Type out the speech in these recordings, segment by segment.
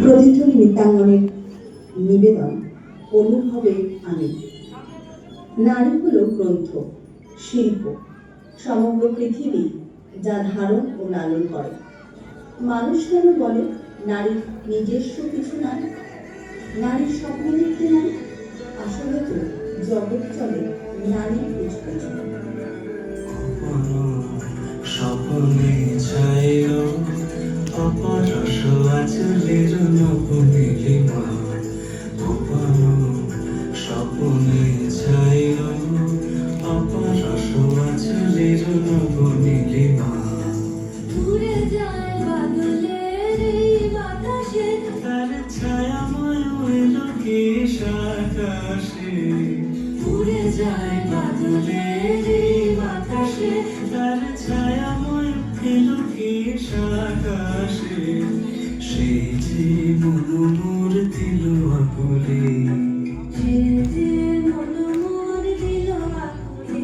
প্রতিধ্বনি নৃত্যাঙ্গনের নিবেদন অনুভবে আমি। নারী হল গ্রন্থ, শিল্প, সমগ্র পৃথিবী যা ধারণ ও লালন করে। মানুষ কেন বলে নারীর নিজস্ব কিছু নাই, নারীর স্বপ্ন দেখতে নাই? আসলে তো জগৎ চলে নারীর কুচকুচে। স্বপ্নে চাইল অপরস আচলের নবনীলিমা, স্বপ্নে চাইল অপরস আচলের নবনীলিমা। দূরে যায় বাদলের এই বাতাসে, তার ছায়াময় এলো কি আকাশে। দূরে যায় বাদলের এই বাতাসে, তার ছায়াময় এলো কি আকাশে। সেই যে মনোমোর দিল আকুলে, যে যে মন মোর দিল আকুলে।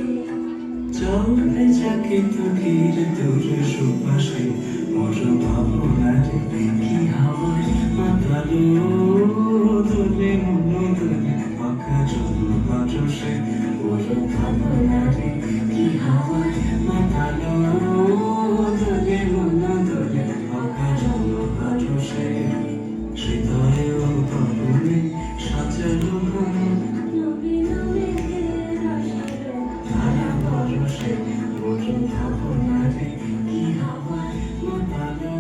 চলে যাকে তুলির দূর সুপাশে, মোর ভাবনার কি হাওয়ায় মাতালো দোলে মন দোলে পাখা জল বাজসে। মোর ভাবনার কি হাওয়ায় মাতালো দোলে মন দোলে পাখা জল বাজসে। হৃদয়ে তরুণে সাজালো নবীন মেঘের আশায়, ধারা বরসে। মোর ভাবনারে কি হাওয়ায় মাতালো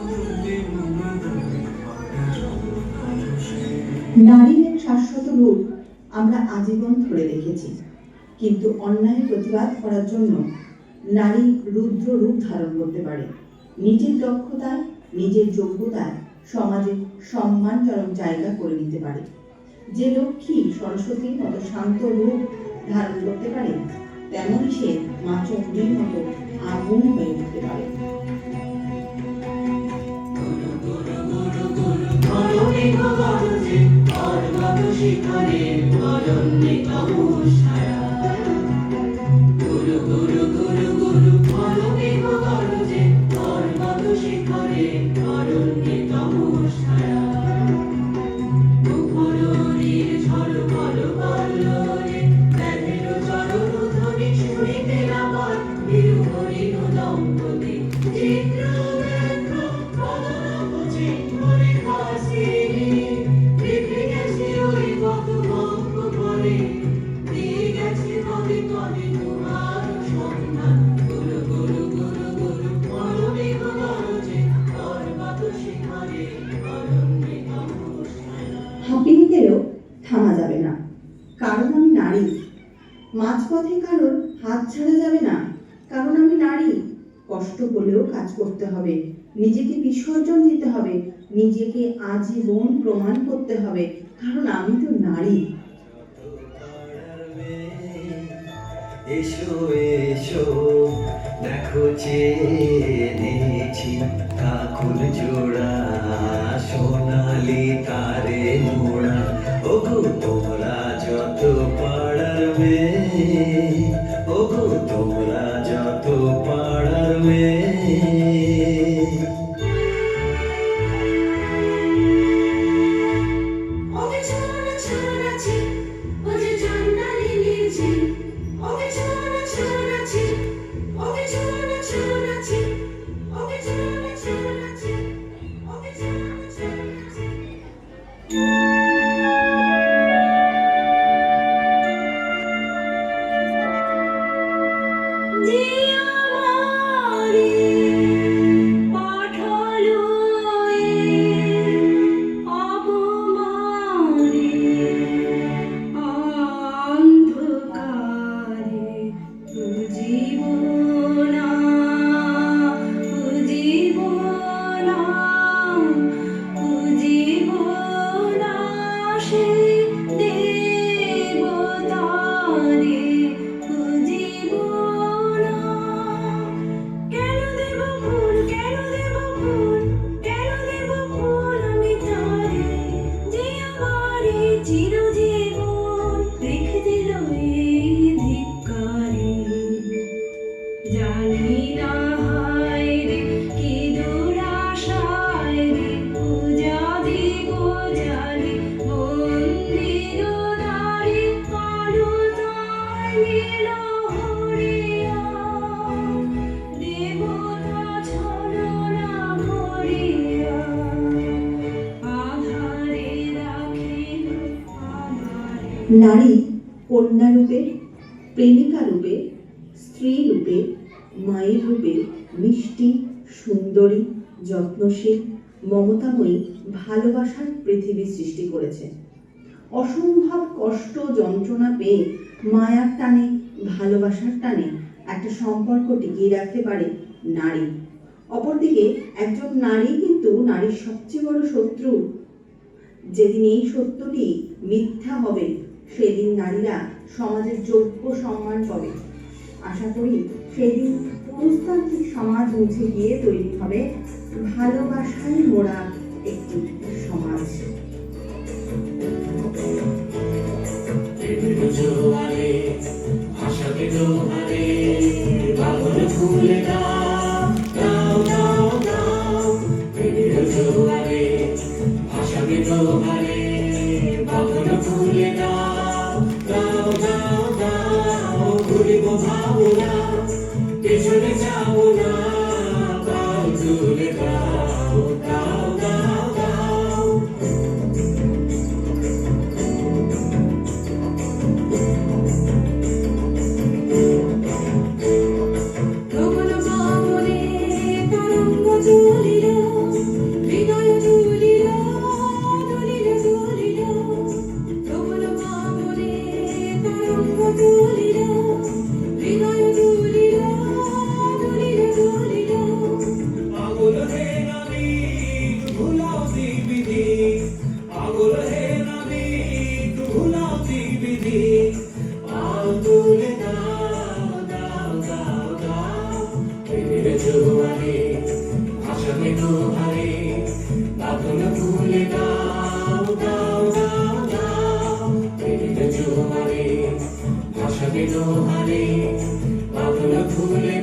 দোলে মন দোলে পাখা জল বাজসে। নারীর এক শাশ্বত রূপ আমরা আজীবন ধরে রেখেছি, কিন্তু অন্যায় প্রতিবাদ করার জন্য নারী রুদ্র রূপ ধারণ করতে পারে। নিজের দক্ষতায়, নিজের যোগ্যতায় সমাজে সম্মানজনক জায়গা করে নিতে পারে। যে লক্ষ্মী সরস্বতীর মতো শান্ত রূপ ধারণ করতে পারে, তেমনই সে মা চণ্ডীর মতো আগুন হয়ে উঠতে পারে। শিখরে অরণ্যে তমুষায়া, গুরু গুরু গুরু গুরু অরণ্যে গরজে পর্বত শিখরে অরণ্যে তমুষায়া। মুখরীর ঝড় বল বল্লরে ব্যাধের চরণ ধ্বনি শুনিতে আমার বীর হরিণ দম্পতি। চিত্র ব্যগ্র কদম চিহ্নরে কাশিনী, দেখে গেছি ওই কত ভঙ্গ করে, দিয়ে গেছি কবে কবে তোমার সন্ধান। গুরু গুরু গুরু গুরু অরণ্যে গরজে পর্বত শিখরে অরণ্যে তমুষায়া। হাঁপিয়ে গেলেও থামা যাবে না, কারণ আমি নারী। মাঝপথে কারোর হাত ছাড়া যাবে না, কারণ আমি নারী। কষ্ট হলেও কাজ করতে হবে, নিজেকে বিসর্জন দিতে হবে, নিজেকে আজীবন প্রমাণ করতে হবে, কারণ আমি তো নারী। এসো এসো দেখো চেয়েছি কাকুল জোড়া, সোনালি তারে মোড়া। ওগো তোমরা যত পাড়ার মেয়ে, ওগো তোমরা যত পাড়ার মেয়ে। ওকে ছাড়া ছাড়াছি, ও যে জান্নারি নিয়েছি। ওকে ছাড়া ছাড়াছি, ওকে ছাড়া ছাড়াছি, ওকে ছাড়া নারী কন্যা রূপে, প্রেমিকা রূপে, স্ত্রী রূপে, মায়ের রূপে মিষ্টি, সুন্দরী, যত্নশীল, মমতাময়ী ভালোবাসার পৃথিবী সৃষ্টি করেছে। অসম্ভব কষ্ট যন্ত্রণা পেয়ে মায়ার টানে, ভালোবাসার টানে একটা সম্পর্ক টিকিয়ে রাখতে পারে নারী। অপরদিকে একজন নারী কিন্তু নারীর সবচেয়ে বড় শত্রু। যেদিন এই সত্যটি মিথ্যা হবে সেদিন নারীরা সমাজের যোগ্য সম্মান পাবে। আশা করি সেদিন পুরুষতান্ত্রিক সমাজ মুছে গিয়ে তৈরি হবে ভালোবাসায় মোড়া একটি সমাজ। জোয়ারে ভাসাবে দোহারে বাবুল ফুলে দাও দাও দাও দাও প্রেমের জোয়ারে ভাসাবে দোহারে বাবুল ফুলে দাও দাও দাও দাও ভুলিব ভাবনা পেছনে যাব না বাউ তুলে দাও দাও দাও দাও গগন গগনে তরঙ্গ তুলিল, হৃদয় তুলিল, তুলিল তুলিল। গগন গগনে তরঙ্গ তুলিল, হৃদয় তুলিল, তুলিল তুলিল। পাগল হে নামী ভুলাওতি বিধি পাগল হে নামী ভুলাওতি বিধি পাল তুলে দাও দাও দাও দাও প্রেমের জোয়ারে ভাসাবে দোহারে বাঁধন তুলে দাও দাও দাও দাও প্রেমের জোয়ারে ভাসাবে দোহারে বাঁধন তুলে